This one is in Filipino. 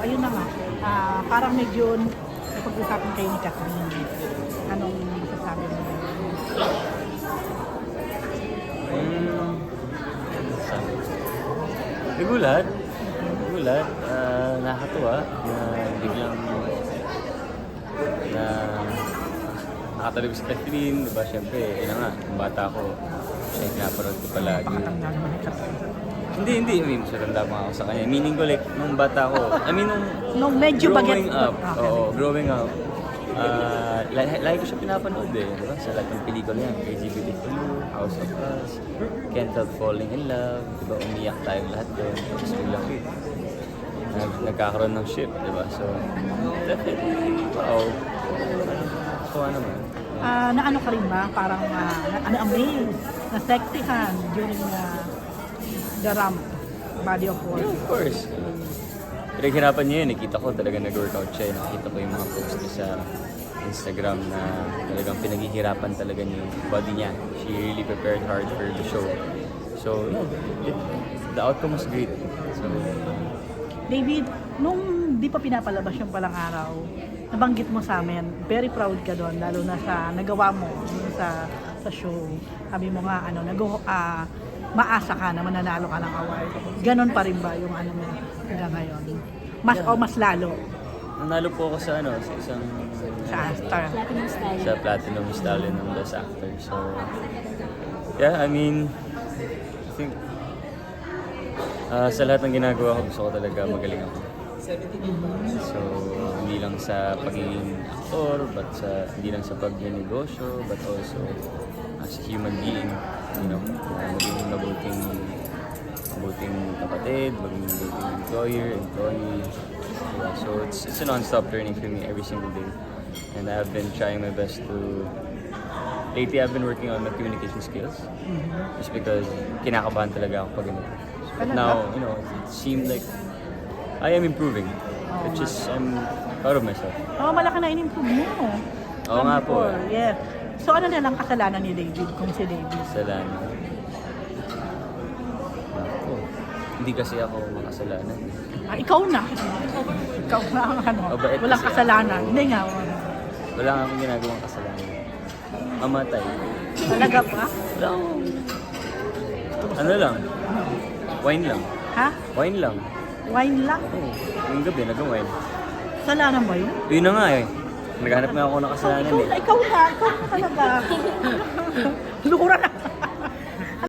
ayun na nga, parang medyo napag-usapan kayo ni Catherine. Anong masasabi mo? Nagulat. Nakakatuwa na biglang na nakatalib si Catherine, diba? Siyempre, yun na nga, yung bata ko, siya yung pinaparod ko palagi. Pakatanda naman ni Catherine. Hindi. I mean, suranda pa ako sa kanya. Meaning ko, like, nung bata ko, Nung medyo growing bagets. up, growing up, lagi ko siya pinapanood diba? Sa lahat ng pelikula yan, KGB2, House of Us, Can't Help Falling in Love, diba? Umiyak tayong lahat doon. Tapos biglang, nagkakaroon ng ship, diba? So, definitely, wow. So, naman. Na ano ka rin ba? Parang na-amaze, na-sexyhan during the ramp, body of work. Yeah, of course. Pinaghirapan niya yun. Nakita ko talaga nag-workout siya. Nakita ko yung mga post niya sa Instagram na talagang pinaghihirapan talaga niya yung body niya. She really prepared hard for the show. So, the outcome was great. So, David, nung di pa pinapalabas yung palang araw, nabanggit mo sa amin, very proud ka doon, lalo na sa nagawa mo sa show. Sabi mo nga, maasa ka na mananalo ka ng award. Ganon pa rin ba yung ano mo hanggang ngayon? Mas lalo? nanalo po ako sa isang Sa Star. Platinum style. sa Platinum Stallion ng Best Actor. So, yeah, I mean, I think sa lahat ng ginagawa ko, gusto ko talaga magaling ako. So, hindi lang sa pagiging aktor, hindi lang sa pagnenegosyo, but also as a human being, maging mabuting kapatid, maging mabuting employee. Yeah, so it's a non-stop learning for me every single day. And I've been trying my best to... Lately, I've been working on my communication skills. Just because kinakabahan talaga ako pag ganito. But now, it seemed like I am improving. Which is, I'm proud of myself. Malaki na in-improve mo. Oo nga po. Yeah. So ano na lang kasalanan ni David kung si David? Kasalanan. Ako. Hindi kasi ako makasalanan. Ikaw na. Ikaw na ang Mabait walang kasi kasalanan. ako. Hindi nga. Wala nga akong ginagawang kasalanan. Mamatay. Talaga pa? Wala akong... Ano lang? Wine lang. Ha? Wine lang. Wine lang? Oo. Yung gabi, nag-wine. Kasalanan ba yun? Yun na nga eh. Naghanap nga ako ng kasalanan eh. Ikaw na talaga. Lura na.